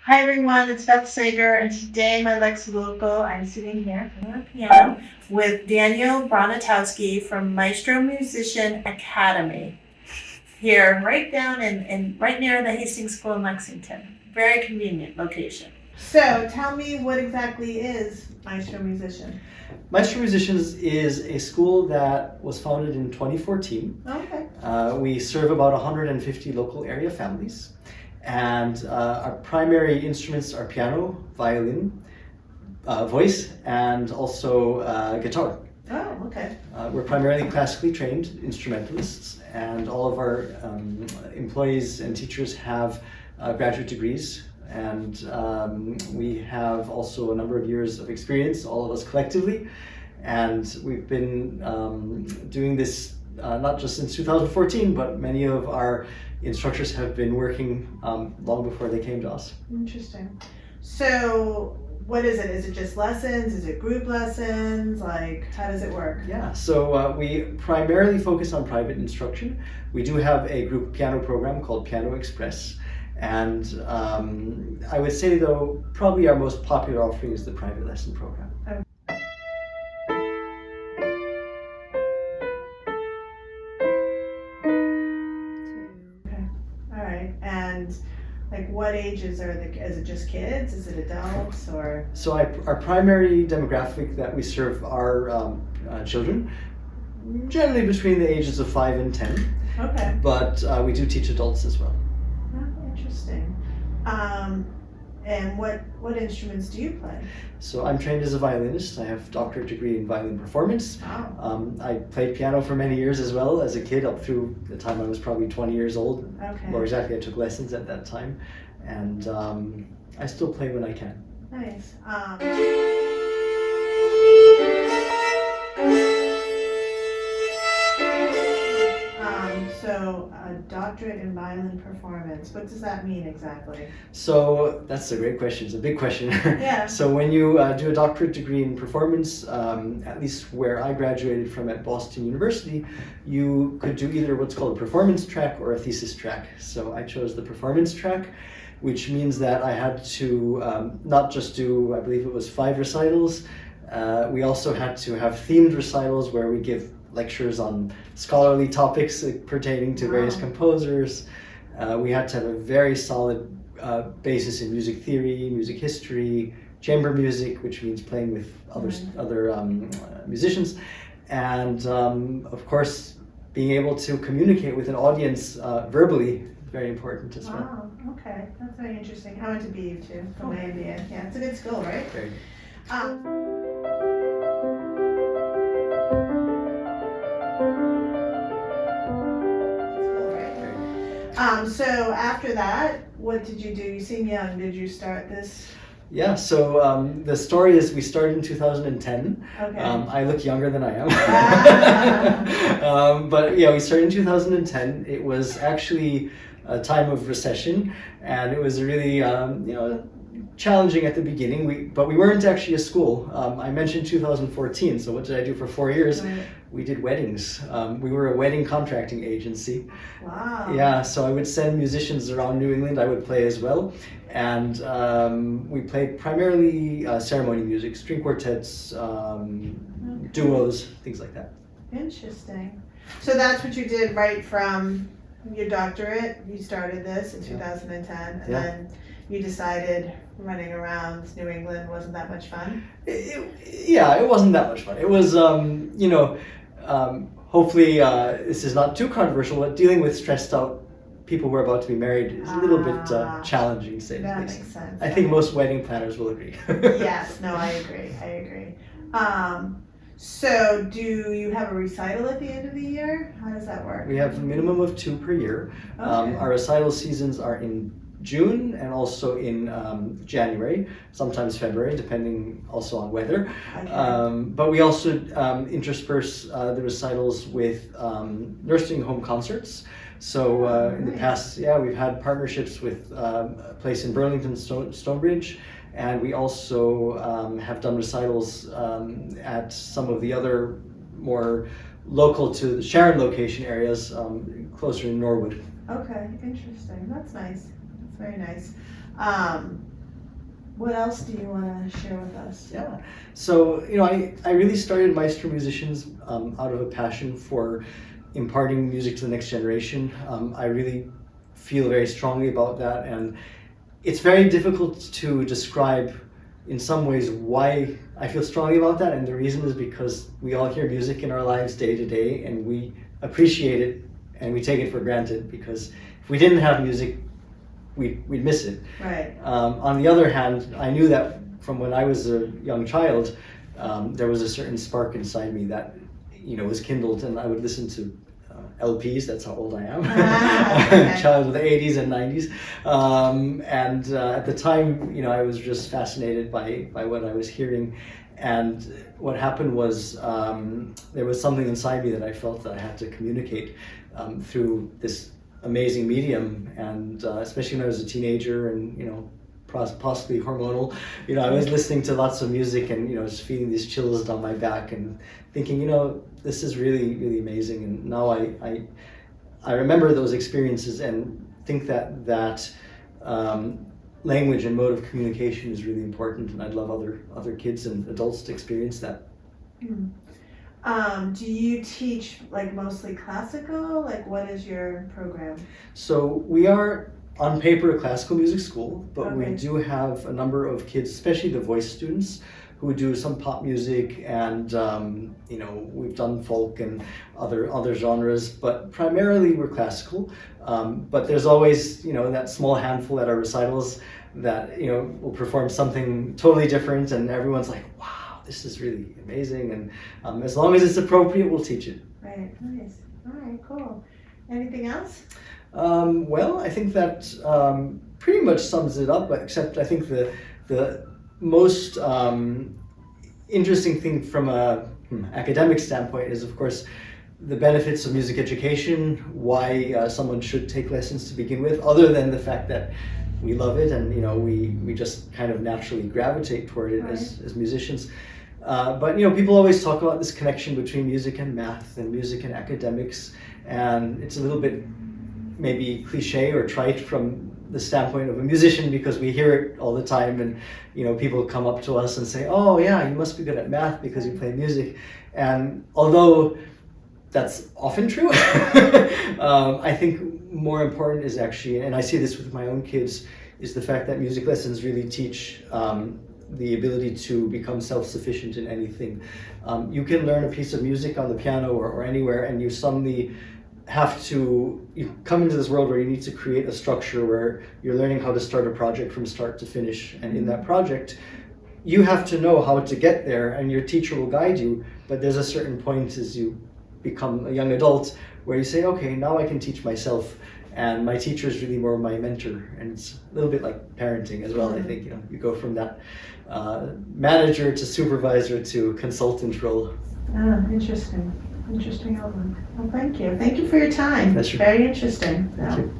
Hi everyone, it's Beth Sager, and today my Lexington Local, I'm sitting here on the piano with Daniel Bonatowski from Maestro Musician Academy, here right down in right near the Hastings School in Lexington. Very convenient location. So tell me, what exactly is Maestro Musician? Maestro Musicians is a school that was founded in 2014. Okay. We serve about 150 local area families, and our primary instruments are piano, violin, voice, and also guitar. Oh, okay. We're primarily classically trained instrumentalists, and all of our employees and teachers have graduate degrees. And we have also a number of years of experience, all of us collectively. And we've been doing this not just since 2014, but many of our instructors have been working long before they came to us. Interesting. So what is it? Is it just lessons? Is it group lessons? Like, how does it work? Yeah, so we primarily focus on private instruction. We do have a group piano program called Piano Express. And I would say, though, probably our most popular offering is the private lesson program. Okay. All right. And like, what ages are is it just kids? Is it adults or? So our primary demographic that we serve are children, generally between the ages of 5 and 10. Okay. But we do teach adults as well. Oh, interesting. And what instruments do you play? So I'm trained as a violinist. I have a doctorate degree in violin performance. Wow. I played piano for many years as well as a kid, up through the time I was probably 20 years old. Okay. More exactly, I took lessons at that time. And I still play when I can. Nice. So a doctorate in violin performance, what does that mean exactly? So that's a great question. It's a big question. Yeah. So when you do a doctorate degree in performance, at least where I graduated from at Boston University, you could do either what's called a performance track or a thesis track. So I chose the performance track, which means that I had to not just do, I believe it was 5 recitals. We also had to have themed recitals where we give lectures on scholarly topics pertaining to various composers. We had to have a very solid basis in music theory, music history, chamber music, which means playing with other musicians, and of course being able to communicate with an audience verbally, very important as well. Wow, okay, that's very interesting. I went to BU too, from my MBA. Yeah, it's a good skill, right? Very good. So after that, what did you do? You seem young. Did you start this? Yeah, so the story is we started in 2010. Okay. I look younger than I am. But yeah, we started in 2010. It was actually a time of recession, and it was really challenging at the beginning. But we weren't actually a school. I mentioned 2014. So what did I do for 4 years? Right. We did weddings. We were a wedding contracting agency. Wow. Yeah, so I would send musicians around New England. I would play as well. And we played primarily ceremony music, string quartets, duos, things like that. Interesting. So that's what you did right from your doctorate. You started this in 2010, and then you decided running around New England wasn't that much fun? It wasn't that much fun. It was, hopefully this is not too controversial, but dealing with stressed out people who are about to be married is a little bit challenging, to say the least. That makes sense. I think most wedding planners will agree. Yes, no, I agree. So do you have a recital at the end of the year? How does that work? We have a minimum of 2 per year. Okay. Our recital seasons are in June and also in January, sometimes February, depending also on weather. Okay. But we also intersperse the recitals with nursing home concerts. So in the past, we've had partnerships with a place in Burlington, Stonebridge, and we also have done recitals at some of the other more local to the Sharon location areas, closer in Norwood. Okay, interesting. That's nice. That's very nice. What else do you want to share with us? Yeah. So, I really started Maestro Musicians out of a passion for imparting music to the next generation. I really feel very strongly about that, and it's very difficult to describe in some ways why I feel strongly about that, and the reason is because we all hear music in our lives day to day, and we appreciate it, and we take it for granted, because if we didn't have music, we'd miss it. Right. On the other hand, I knew that from when I was a young child, there was a certain spark inside me that, was kindled, and I would listen to LPs. That's how old I am. Okay. Child of the 80s and 90s. And at the time, I was just fascinated by what I was hearing. And what happened was there was something inside me that I felt that I had to communicate through this amazing medium. And especially when I was a teenager and, possibly hormonal, I was listening to lots of music and, just feeling these chills down my back and thinking, this is really, really amazing. And now I remember those experiences and think that language and mode of communication is really important, and I'd love other kids and adults to experience that. Do you teach mostly classical? What is your program? So we are on paper a classical music school, but Okay. we do have a number of kids, especially the voice students, who do some pop music, and we've done folk and other genres, but primarily we're classical. But there's always that small handful at our recitals that will perform something totally different, and everyone's like, wow, this is really amazing, and as long as it's appropriate, we'll teach it. Right. Nice. All right. Cool. Anything else? Well, I think that pretty much sums it up, except I think the most interesting thing from a academic standpoint is, of course, the benefits of music education, why someone should take lessons to begin with, other than the fact that we love it and we just kind of naturally gravitate toward it. Right. as musicians. But people always talk about this connection between music and math and music and academics, and it's a little bit maybe cliche or trite from the standpoint of a musician, because we hear it all the time, and people come up to us and say, oh yeah, you must be good at math because you play music. And although that's often true, I think more important is actually, and I see this with my own kids, is the fact that music lessons really teach the ability to become self-sufficient in anything. You can learn a piece of music on the piano or anywhere, and you suddenly you come into this world where you need to create a structure where you're learning how to start a project from start to finish. And in that project, you have to know how to get there, and your teacher will guide you. But there's a certain point as you become a young adult where you say, okay, now I can teach myself. And my teacher is really more my mentor. And it's a little bit like parenting as well. I think, you go from that manager to supervisor to consultant role. Oh, interesting. Interesting outlook. Well, thank you. Thank you for your time. That's Very interesting. Thank you.